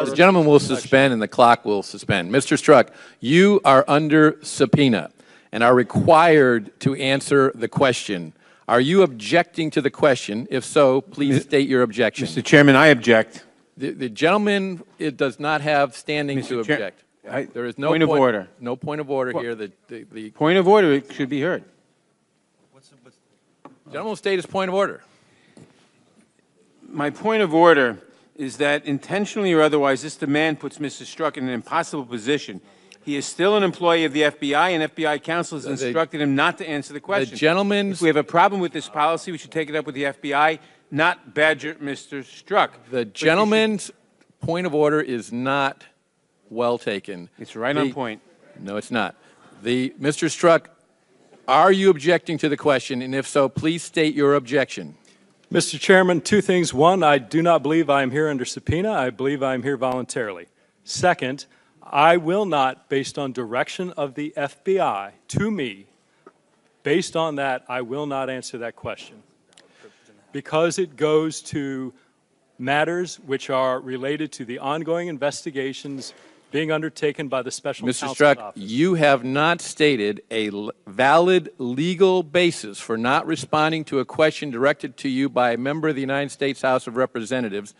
The gentleman will suspend and the clock will suspend. Mr. Struck, you are under subpoena and are required to answer the question. Are you objecting to the question? If so, please state your objection. Mr. Chairman, I object. The gentleman does not have standing to object. There is no point of order. No point of order here. The point of order, it should be heard. The gentleman will state his point of order. My point of order is that intentionally or otherwise, this demand puts Mr. Struck in an impossible position. He is still an employee of the FBI, and FBI counsel has instructed him not to answer the question. The gentleman's... If we have a problem with this policy, we should take it up with the FBI, not badger Mr. Struck. The gentleman's point of order is not well taken. It's right on point. No, it's not. Mr. Struck, are you objecting to the question? And if so, please state your objection. Mr. Chairman, two things. One, I do not believe I am here under subpoena. I believe I am here voluntarily. Second, I will not, based on direction of the FBI to me, based on that, I will not answer that question because it goes to matters which are related to the ongoing investigations being undertaken by the Special Counsel's Mr. Struck, office. you have not stated a valid legal basis for not responding to a question directed to you by a member of the United States House of Representatives,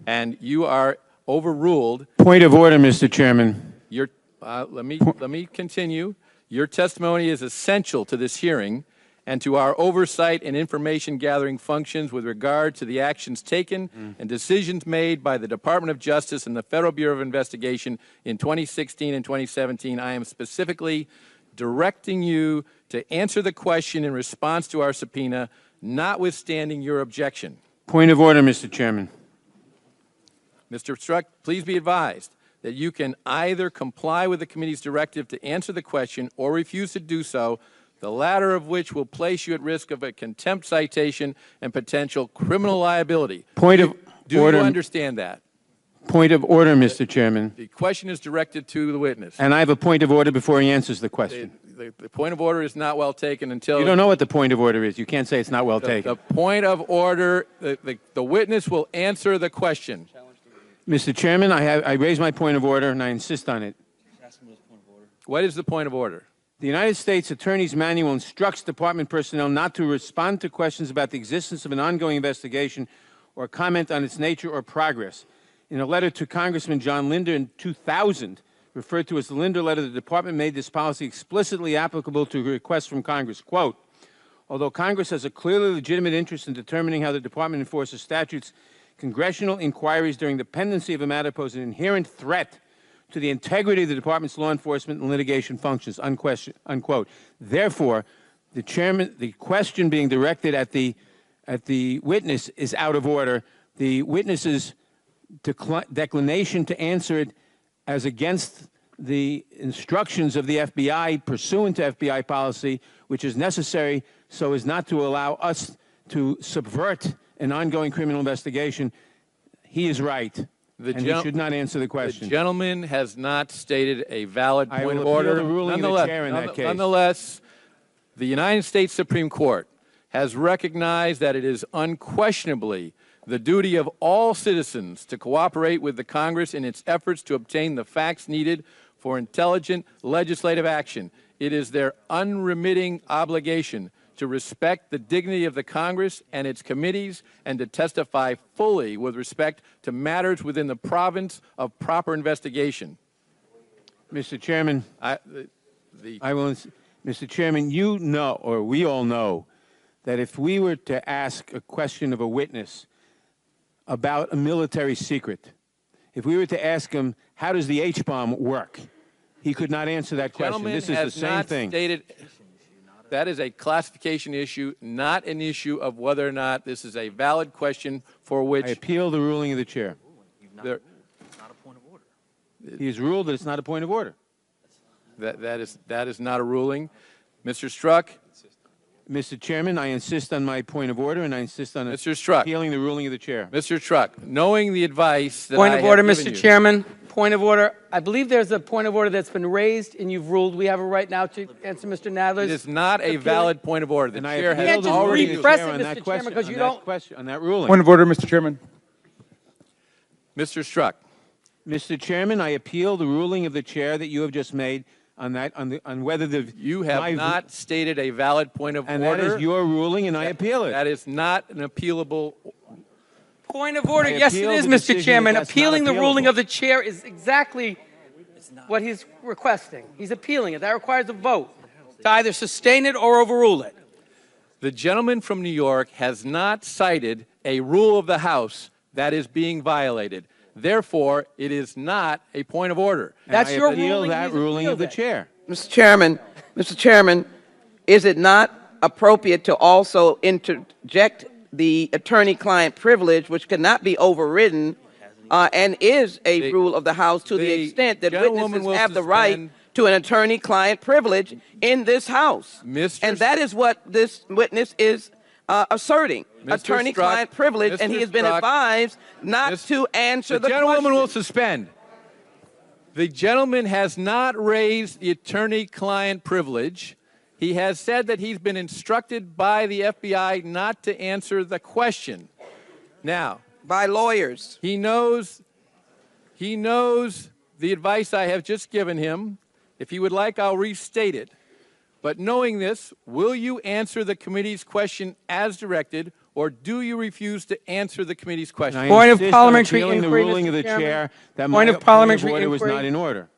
and you are overruled. Point of order, Mr. Chairman. Let me continue. Your testimony is essential to this hearing and to our oversight and information gathering functions with regard to the actions taken and decisions made by the Department of Justice and the Federal Bureau of Investigation in 2016 and 2017. I am specifically directing you to answer the question in response to our subpoena, notwithstanding your objection. Point of order, Mr. Chairman. Mr. Struck, please be advised that you can either comply with the committee's directive to answer the question or refuse to do so, the latter of which will place you at risk of a contempt citation and potential criminal liability. Point of order. Do you understand that? Point of order, Mr. Chairman. The question is directed to the witness. And I have a point of order before he answers the question. The point of order is not well taken until... You don't know what the point of order is. You can't say it's not well taken. The point of order, the witness will answer the question. Mr. Chairman, I raise my point of order and I insist on it. What is the point of order? The United States Attorney's Manual instructs department personnel not to respond to questions about the existence of an ongoing investigation or comment on its nature or progress. In a letter to Congressman John Linder in 2000, referred to as the Linder letter, the department made this policy explicitly applicable to requests from Congress. Quote, although Congress has a clearly legitimate interest in determining how the department enforces statutes, congressional inquiries during the pendency of a matter pose an inherent threat to the integrity of the department's law enforcement and litigation functions, unquote. Therefore, the question being directed at the witness is out of order. The witness's declination to answer it as against the instructions of the FBI pursuant to FBI policy, which is necessary so as not to allow us to subvert an ongoing criminal investigation, he is right. And he should not answer the question. The gentleman has not stated a valid point of order. order. The ruling of the chair in that case. Nonetheless, the United States Supreme Court has recognized that it is unquestionably the duty of all citizens to cooperate with the Congress in its efforts to obtain the facts needed for intelligent legislative action. It is their unremitting obligation to respect the dignity of the Congress and its committees and to testify fully with respect to matters within the province of proper investigation. Mr. Chairman, Mr. Chairman, you know, or we all know, that if we were to ask a question of a witness about a military secret, if we were to ask him, how does the H-bomb work, he could not answer that question. This is the same thing. That is a classification issue, not an issue of whether or not this is a valid question for which... I appeal the ruling of the chair. It's not a point of order. He has ruled that it's not a point of order. That is not a ruling. Mr. Struck? Mr. Chairman, I insist on my point of order, and I insist on Mr. Struck, appealing the ruling of the chair. Mr. Struck, knowing the advice that Point I of order, have given Mr. you, Chairman. Point of order. I believe there's a point of order that's been raised, and you've ruled. We have a right now to answer Mr. Nadler's. it is not a valid point of order. The chair You has can't just already repress it, on that Mr. Chairman, question, because you don't. On that ruling. Point of order, Mr. Chairman. Mr. Struck. Mr. Chairman, I appeal the ruling of the chair that you have just made on that, on whether the... You have not stated a valid point of And order. that is your ruling, and I appeal it. That is not an appealable. Point of order. I Yes, it appeal is, the Mr. decision Chairman. that that's Appealing not the ruling appealable. of the chair is exactly what he's requesting. He's appealing it. That requires a vote to either sustain it or overrule it. The gentleman from New York has not cited a rule of the House that is being violated. Therefore, it is not a point of order. That's your appeal ruling. that He's ruling of appealed the it. chair. Mr. Chairman, is it not appropriate to also interject the attorney-client privilege, which cannot be overridden, and is a rule of the House to the the extent that gentlewoman witnesses will have the right suspend- to an attorney-client privilege in this House? Mr. And that is what this witness is asserting, Mr. attorney-client Strzok, privilege, and Mr. he has been Strzok, advised not to answer The the gentlewoman question. will suspend. The gentleman has not raised the attorney-client privilege. He has said that he's been instructed by the FBI not to answer the question. Now, By lawyers. he knows the advice I have just given him. If he would like, I'll restate it. But knowing this, will you answer the committee's question as directed, or do you refuse to answer the committee's question? And I Point of insist on parliamentary appealing inquiry, the ruling Mr. of the Chairman. chair that Point my of parliamentary order was inquiry. not in order.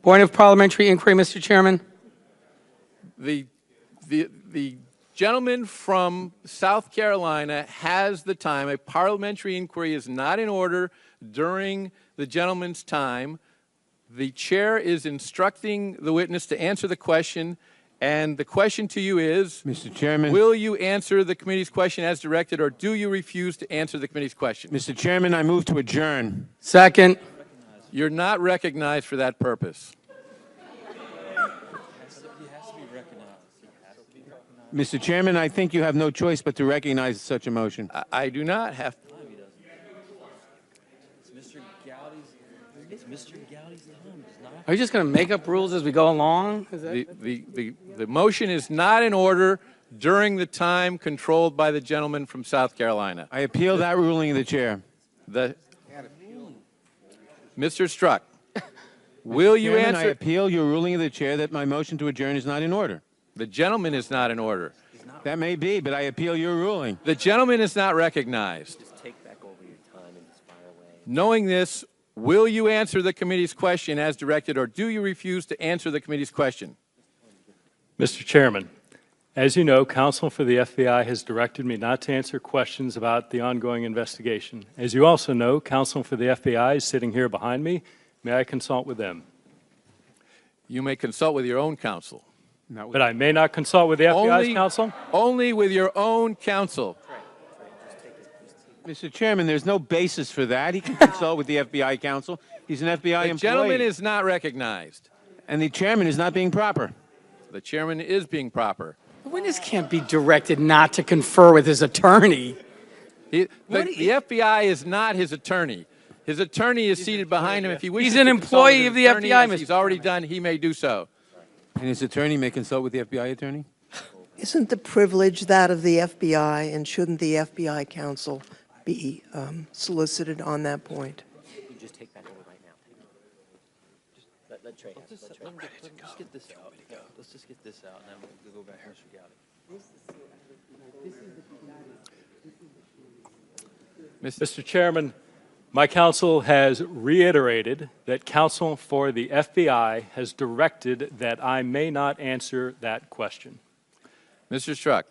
Point of parliamentary inquiry, Mr. Chairman. The gentleman from South Carolina has the time. A parliamentary inquiry is not in order during the gentleman's time. The chair is instructing the witness to answer the question, and the question to you is, Mr. Chairman. will you answer the committee's question as directed, or do you refuse to answer the committee's question? Mr. Chairman, I move to adjourn. Second. You're not recognized for that purpose. Mr. Chairman, I think you have no choice but to recognize such a motion. I do not have. It's Mr. Gowdy's time. It's not. Are you just going to make up rules as we go along? Is that... The motion is not in order during the time controlled by the gentleman from South Carolina. I appeal that ruling of the chair. Mr. Strzok, will you Chairman, I answer? appeal your ruling of the chair that my motion to adjourn is not in order. The gentleman is not in order. That may be, but I appeal your ruling. The gentleman is not recognized. Just take back over your time and just fire away. Knowing this, will you answer the committee's question as directed, or do you refuse to answer the committee's question? Mr. Chairman, as you know, counsel for the FBI has directed me not to answer questions about the ongoing investigation. As you also know, counsel for the FBI is sitting here behind me. May I consult with them? You may consult with your own counsel. But I may not consult with the FBI's counsel? Only with your own counsel. Mr. Chairman, there's no basis for that. He can consult with the FBI counsel. He's an FBI employee. The gentleman is not recognized. And the chairman is not being proper. The chairman is being proper. The witness can't be directed not to confer with his attorney. The FBI is not his attorney. His attorney is seated behind him. If he wishes He's an to consult employee with of his the attorney, FBI, as Mr. he's already done, he may do so. And his attorney may consult with the FBI attorney? Isn't the privilege that of the FBI, and shouldn't the FBI counsel be solicited on that point? You just take back over right now. Just let Trey have it. Let Trey. Let's get this out. Let's just get this out, and then we'll go back to Mr. Gowdy. Mr. Chairman, my counsel has reiterated that counsel for the FBI has directed that I may not answer that question. Mr. Strzok,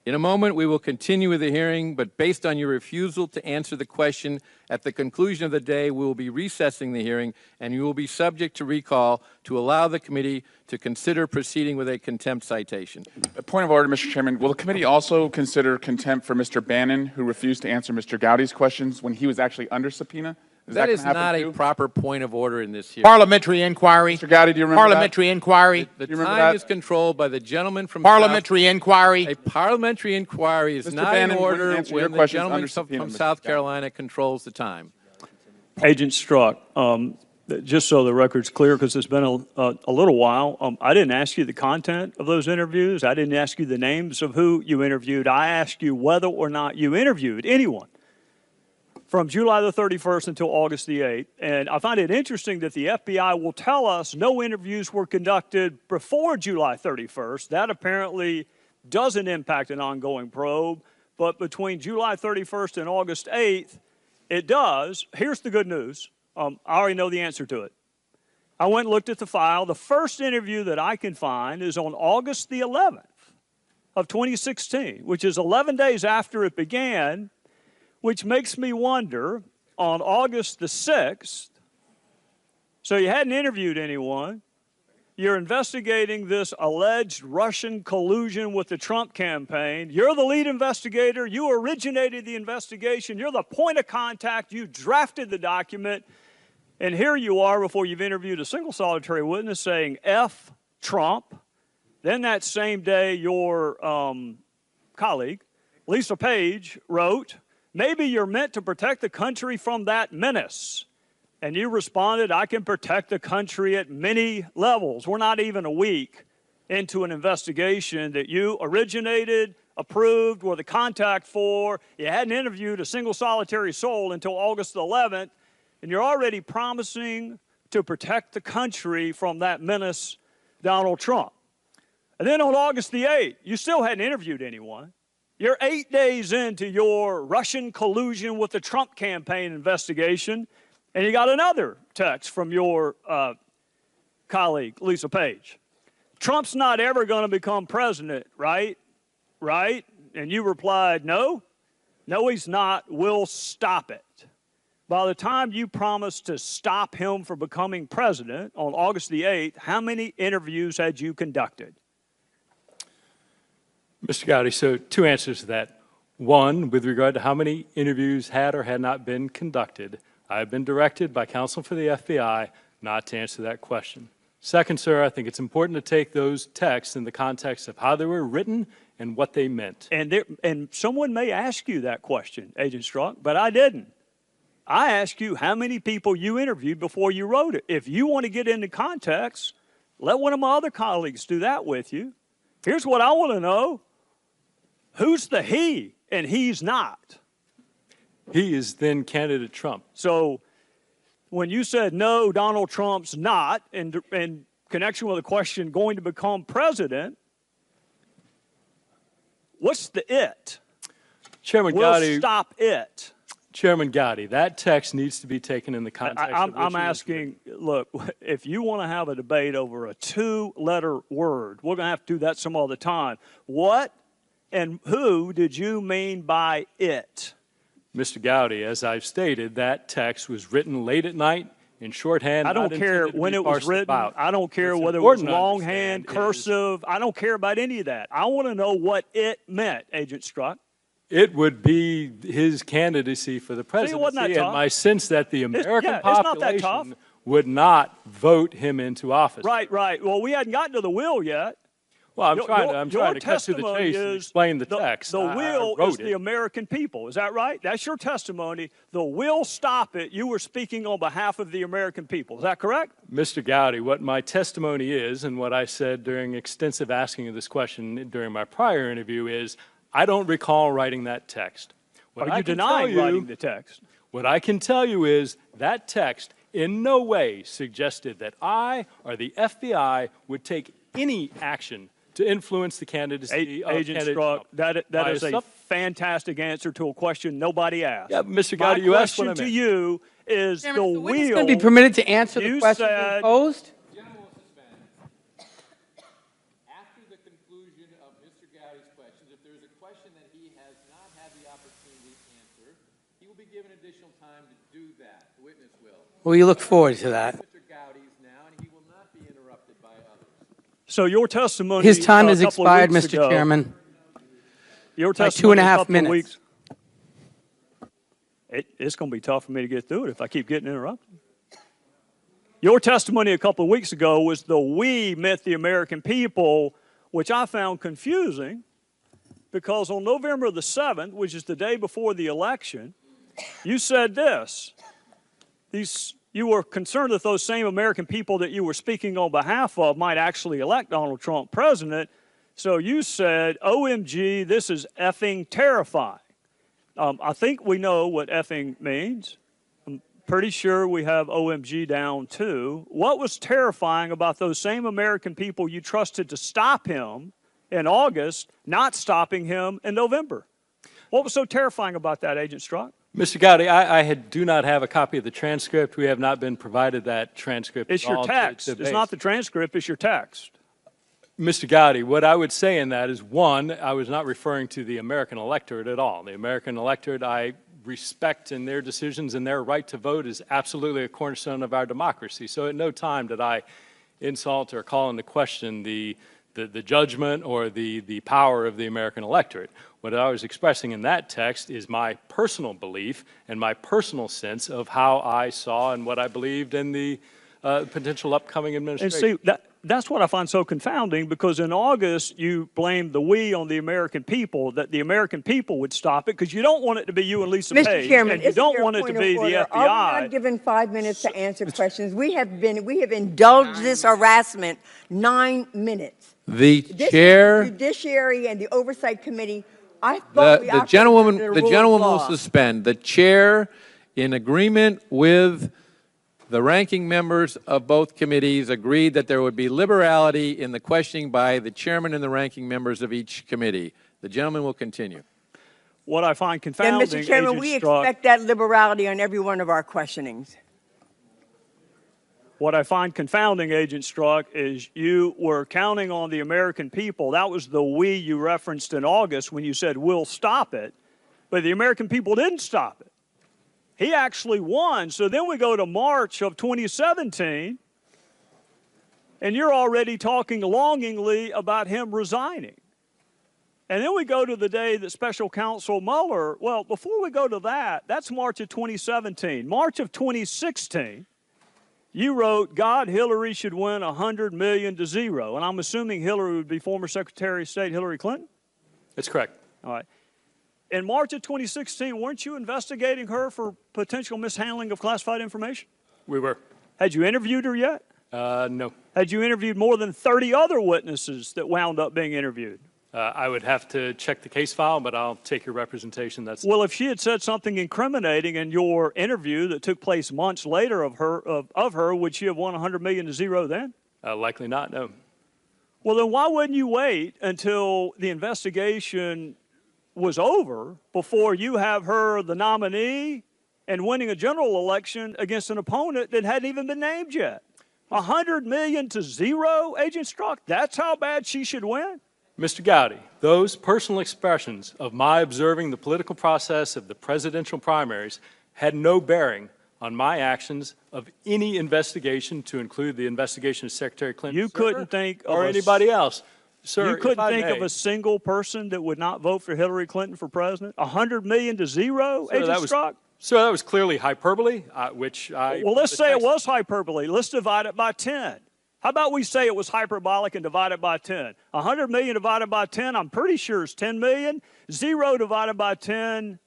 in a moment we will continue with the hearing, but based on your refusal to answer the question at the conclusion of the day, we will be recessing the hearing, and you will be subject to recall to allow the committee to consider proceeding with a contempt citation. A point of order, Mr. Chairman. Will the committee also consider contempt for Mr. Bannon, who refused to answer Mr. Gowdy's questions when he was actually under subpoena? That is gonna happen not a too? proper point of order in this hearing. Parliamentary inquiry. Mr. Gowdy, do you remember Parliamentary inquiry. The you remember time that? is controlled by the gentleman from Parliamentary inquiry. A parliamentary inquiry is Mr. not Bannon in wouldn't order answer your when the questions gentleman under subpoena, from Mr. South Gowdy. Carolina controls the time. Agent Strzok, just so the record's clear, because it's been a little while, I didn't ask you the content of those interviews. I didn't ask you the names of who you interviewed. I asked you whether or not you interviewed anyone from July the 31st until August the 8th. And I find it interesting that the FBI will tell us no interviews were conducted before July 31st. That apparently doesn't impact an ongoing probe. But between July 31st and August 8th, it does. Here's the good news. I already know the answer to it. I went and looked at the file. The first interview that I can find is on August the 11th of 2016, which is 11 days after it began, which makes me wonder, on August the 6th, so you hadn't interviewed anyone, you're investigating this alleged Russian collusion with the Trump campaign, you're the lead investigator, you originated the investigation, you're the point of contact, you drafted the document, and here you are before you've interviewed a single solitary witness saying F Trump. Then that same day, your colleague, Lisa Page, wrote, maybe you're meant to protect the country from that menace. And you responded, I can protect the country at many levels. We're not even a week into an investigation that you originated, approved, were the contact for. You hadn't interviewed a single solitary soul until August 11th, and you're already promising to protect the country from that menace, Donald Trump. And then on August the 8th, you still hadn't interviewed anyone. You're 8 days into your Russian collusion with the Trump campaign investigation, and you got another text from your colleague, Lisa Page. Trump's not ever going to become president, right? Right? And you replied, no. No, he's not. We'll stop it. By the time you promised to stop him from becoming president on August the 8th, how many interviews had you conducted? Mr. Gowdy, so two answers to that. One, with regard to how many interviews had or had not been conducted, I have been directed by counsel for the FBI not to answer that question. Second, sir, I think it's important to take those texts in the context of how they were written and what they meant. And someone may ask you that question, Agent Strzok, but I didn't. I asked you how many people you interviewed before you wrote it. If you want to get into context, let one of my other colleagues do that with you. Here's what I want to know. Who's the he and he's not? He is then candidate Trump. So when you said, no, Donald Trump's not, in connection with the question, going to become president, what's the it? Chairman We'll Gowdy. Stop it. Chairman Gowdy, that text needs to be taken in the context of which I'm asking, look, if you want to have a debate over a two-letter word, we're going to have to do that some other time. What and who did you mean by it? Mr. Gowdy, as I've stated, that text was written late at night in shorthand. I don't care when it was written. About. I don't care What's whether it was important to longhand, understand cursive. I don't care about any of that. I want to know what it meant, Agent Strzok. It would be his candidacy for the presidency, wasn't that tough? and my sense that the American it's not that tough. population would not vote him into office. Right, right. Well, we hadn't gotten to the will yet. Well, I'm trying to cut to the chase and explain the text. The will is the American people. Is that right? That's your testimony. The will stop it. You were speaking on behalf of the American people. Is that correct? Mr. Gowdy, what my testimony is and what I said during extensive asking of this question during my prior interview is I don't recall writing that text. Are you denying writing the text? What I can tell you is that text in no way suggested that I or the FBI would take any action to influence the candidacy of Agent candidate Strzok, Trump. that is a fantastic answer to a question nobody asked. Yeah, Mr. Gowdy, you asked what I My question meant. to you is Chairman, the witness wheel. going to be permitted to answer the You question said- posed? After the conclusion of Mr. Gowdy's questions, if there is a question that he has not had the opportunity to answer, he will be given additional time to do that. The witness will. Well, you look forward to that. Mr. Gowdy's now, and he will not be interrupted by others. So your testimony. His time has a couple of expired, weeks Mr. ago- Chairman. Your By testimony 2.5 a couple of minutes. weeks- It's going to be tough for me to get through it if I keep getting interrupted. Your testimony a couple of weeks ago was the we meant the American people, which I found confusing because on November the 7th, which is the day before the election, you said this. You were concerned that those same American people that you were speaking on behalf of might actually elect Donald Trump president. So you said, OMG, this is effing terrifying. I think we know what effing means. I'm pretty sure we have OMG down too. What was terrifying about those same American people you trusted to stop him in August, not stopping him in November? What was so terrifying about that, Agent Strzok? Mr. Gowdy, I do not have a copy of the transcript. We have not been provided that transcript. It's your text. It's not the transcript, it's your text. Mr. Gowdy, what I would say in that is, one, I was not referring to the American electorate at all. The American electorate I respect in their decisions, and their right to vote is absolutely a cornerstone of our democracy. So at no time did I insult or call into question the judgment or the power of the American electorate. What I was expressing in that text is my personal belief and my personal sense of how I saw and what I believed in the potential upcoming administration. And see, that's what I find so confounding, because in August you blamed the we on the American people, that the American people would stop it, because you don't want it to be you and Lisa Mr. Page, Chairman, and you don't want it to be the FBI. Are we not given 5 minutes to answer questions? We have indulged this harassment 9 minutes. The This chair, Judiciary and the Oversight Committee, I thought the gentlewoman will suspend. The chair, in agreement with the ranking members of both committees, agreed that there would be liberality in the questioning by the chairman and the ranking members of each committee. The gentleman will continue. What I find confounding, Mr. Chairman, Agent we Strzok, expect that liberality on every one of our questionings. what I find confounding, Agent Strzok, is you were counting on the American people. That was the we you referenced in August when you said, we'll stop it. But the American people didn't stop it. He actually won. So then we go to March of 2017, and you're already talking longingly about him resigning. And then we go to the day that Special Counsel Mueller, well, before we go to that, that's March of 2017. March of 2016, you wrote, God, Hillary should win 100 million to 0. And I'm assuming Hillary would be former Secretary of State Hillary Clinton? That's correct. All right. In March of 2016, weren't you investigating her for potential mishandling of classified information? We were. Had you interviewed her yet? No. Had you interviewed more than 30 other witnesses that wound up being interviewed? I would have to check the case file, but I'll take your representation. Well, if she had said something incriminating in your interview that took place months later of her, would she have won 100 million to 0 then? Likely not, no. Well, then why wouldn't you wait until the investigation was over before you have her the nominee and winning a general election against an opponent that hadn't even been named yet? 100 million to 0, Agent Strzok? That's how bad she should win? Mr. Gowdy, those personal expressions of my observing the political process of the presidential primaries had no bearing on my actions of any investigation, to include the investigation of Secretary Clinton. You couldn't think of or anybody else. Sir, you couldn't think of a single person that would not vote for Hillary Clinton for president? 100 million to 0, Agent Strzok? Sir, that was clearly hyperbole, which I... Well, let's say it was hyperbole. Let's divide it by 10. How about we say it was hyperbolic and divide it by 10? 100 million divided by 10, I'm pretty sure is 10 million. 0 divided by 10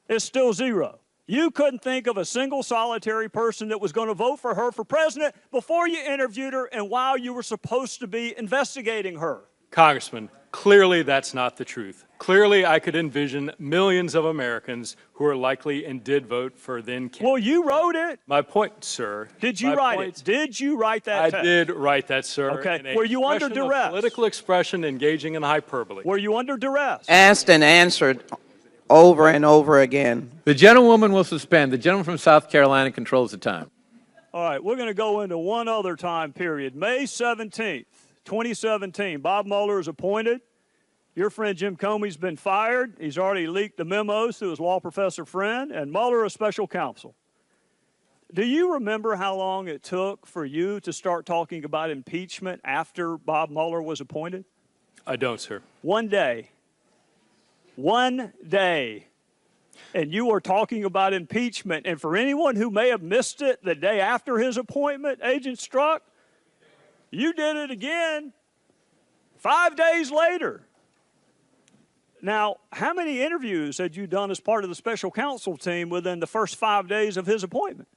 is still 0. You couldn't think of a single solitary person that was going to vote for her for president before you interviewed her and while you were supposed to be investigating her. Congressman, clearly that's not the truth. Clearly I could envision millions of Americans who are likely and did vote for then candidate. Well, you wrote it. My point, sir. Did you write it? Did you write that text? I did write that, sir. Okay. Were you under duress? Political expression engaging in hyperbole. Were you under duress? Asked and answered over and over again. The gentlewoman will suspend. The gentleman from South Carolina controls the time. All right, we're going to go into one other time period. May 17th, 2017, Bob Mueller is appointed. Your friend Jim Comey's been fired. He's already leaked the memos to his law professor friend, and Mueller is special counsel. Do you remember how long it took for you to start talking about impeachment after Bob Mueller was appointed? I don't, sir. 1 day. 1 day. And you were talking about impeachment. And for anyone who may have missed it the day after his appointment, Agent Strzok, you did it again 5 days later. Now, how many interviews had you done as part of the special counsel team within the first 5 days of his appointment?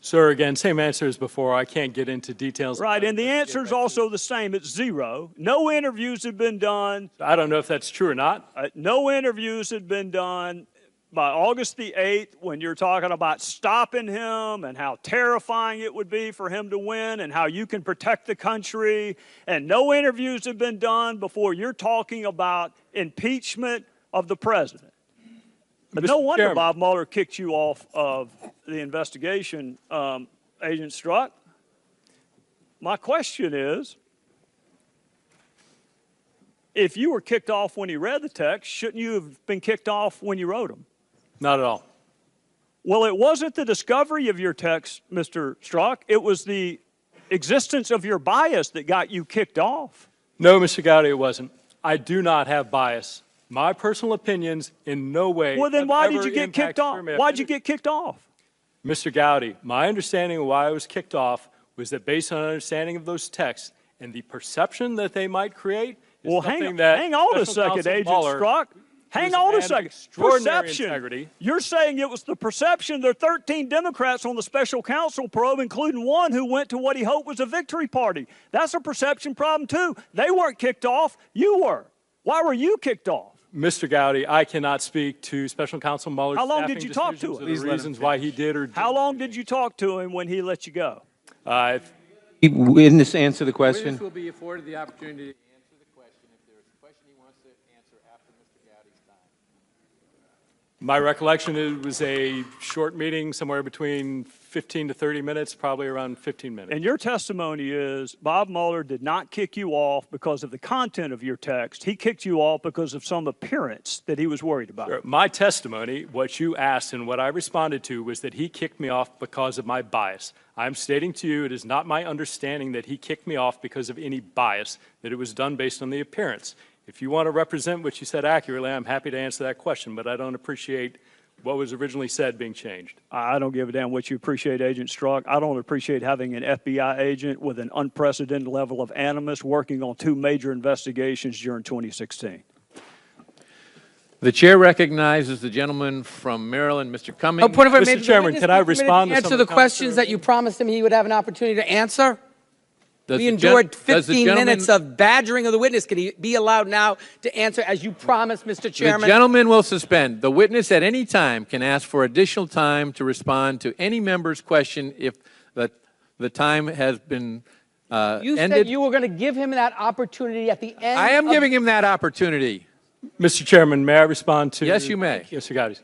Sir, again, same answer as before. I can't get into details. Right, and the answer is also the same. It's 0. No interviews have been done. I don't know if that's true or not. No interviews had been done by August the 8th when you're talking about stopping him and how terrifying it would be for him to win and how you can protect the country. And no interviews have been done before you're talking about impeachment of the president. But no wonder Chairman. Bob Mueller kicked you off of the investigation, Agent Strzok. My question is, if you were kicked off when he read the text, shouldn't you have been kicked off when you wrote them? Not at all. Well, it wasn't the discovery of your text, Mr. Strzok. It was the existence of your bias that got you kicked off. No, Mr. Gowdy, it wasn't. I do not have bias. My personal opinions in no way. Well, then have why did ever you get kicked impacted off? Chairman Why'd you get kicked off? Mr. Gowdy, my understanding of why I was kicked off was that based on understanding of those texts and the perception that they might create is Well, something that hang on a Special second, Counsel Agent Mueller, Strzok. Hang on a second. extraordinary Perception. integrity. You're saying it was the perception. There are 13 Democrats on the special counsel probe, including one who went to what he hoped was a victory party. That's a perception problem, too. They weren't kicked off. You were. Why were you kicked off? Mr. Gowdy, I cannot speak to Special Counsel Mueller's How long staffing did you talk to decisions him? or Please the let him reasons why he did or didn't. How long did you talk to him when he let you go? Witness answer the question. Witness will be afforded the opportunity to answer the question if there is a question he wants to answer after Mr. Gowdy's time. My recollection, it was a short meeting, somewhere between 15 to 30 minutes, probably around 15 minutes. And your testimony is Bob Mueller did not kick you off because of the content of your text. He kicked you off because of some appearance that he was worried about. Sure. My testimony, what you asked and what I responded to, was that he kicked me off because of my bias. I'm stating to you it is not my understanding that he kicked me off because of any bias, that it was done based on the appearance. If you want to represent what you said accurately, I'm happy to answer that question, but I don't appreciate what was originally said being changed. I don't give a damn what you appreciate, Agent Strzok. I don't appreciate having an FBI agent with an unprecedented level of animus working on 2 major investigations during 2016. The chair recognizes the gentleman from Maryland, Mr. Cummings. Oh, point of order, Mr. maybe the Chairman, witness can I be permitted respond to to answer some of the the questions comments that you promised him he would have an opportunity to answer? Does We the gen- endured does the 15 gentleman- minutes of badgering of the witness. Can he be allowed now to answer as you promised, Mr. The Chairman? gentleman will suspend. The witness at any time can ask for additional time to respond to any member's question if the time has been You ended. said you were going to give him that opportunity at the end. I am of- giving him that opportunity. Mr. Chairman, may I respond to? Yes, you may. Mr. Gowdy.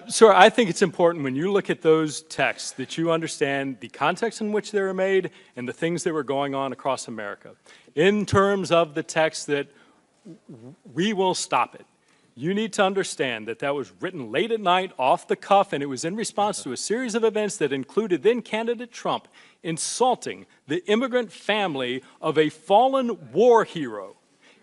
Sir, I think it's important when you look at those texts that you understand the context in which they were made and the things that were going on across America. In terms of the text that we will stop it, you need to understand that that was written late at night, off the cuff, and it was in response to a series of events that included then-candidate Trump insulting the immigrant family of a fallen war hero.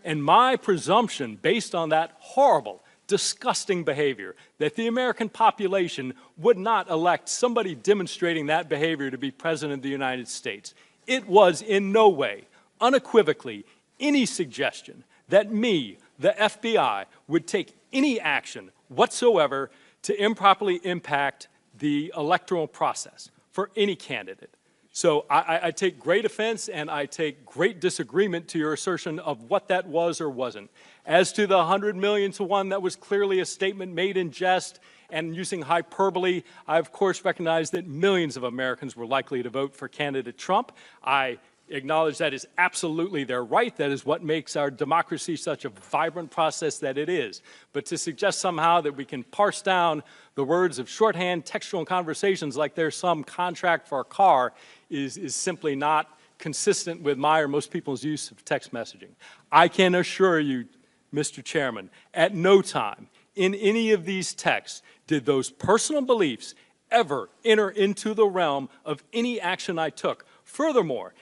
And my presumption, based on that horrible, disgusting behavior, that the American population would not elect somebody demonstrating that behavior to be President of the United States. It was in no way, unequivocally, any suggestion that me, the FBI, would take any action whatsoever to improperly impact the electoral process for any candidate. So I take great offense and I take great disagreement to your assertion of what that was or wasn't. As to the 100 million to 1, that was clearly a statement made in jest and using hyperbole. I, of course, recognize that millions of Americans were likely to vote for candidate Trump. I acknowledge that is absolutely their right. That is what makes our democracy such a vibrant process that it is. But to suggest somehow that we can parse down the words of shorthand textual conversations like there's some contract for a car is simply not consistent with my or most people's use of text messaging. I can assure you, Mr. Chairman, at no time in any of these texts did those personal beliefs ever enter into the realm of any action I took. Furthermore,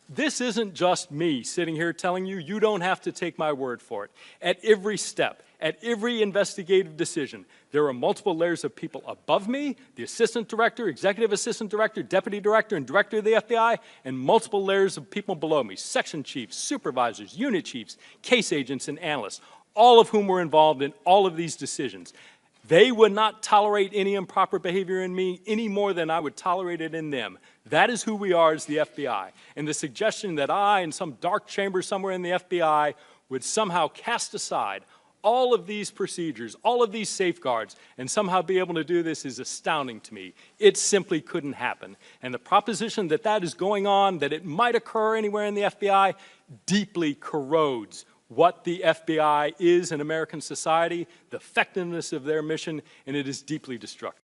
this isn't just me sitting here telling you, you don't have to take my word for it. At every step, at every investigative decision, there are multiple layers of people above me, the assistant director, executive assistant director, deputy director, and director of the FBI, and multiple layers of people below me, section chiefs, supervisors, unit chiefs, case agents, and analysts, all of whom were involved in all of these decisions. They would not tolerate any improper behavior in me any more than I would tolerate it in them. That is who we are as the FBI. And the suggestion that I, in some dark chamber somewhere in the FBI, would somehow cast aside all of these procedures, all of these safeguards, and somehow be able to do this is astounding to me. It simply couldn't happen. And the proposition that that is going on, that it might occur anywhere in the FBI, deeply corrodes what the FBI is in American society, the effectiveness of their mission, and it is deeply destructive.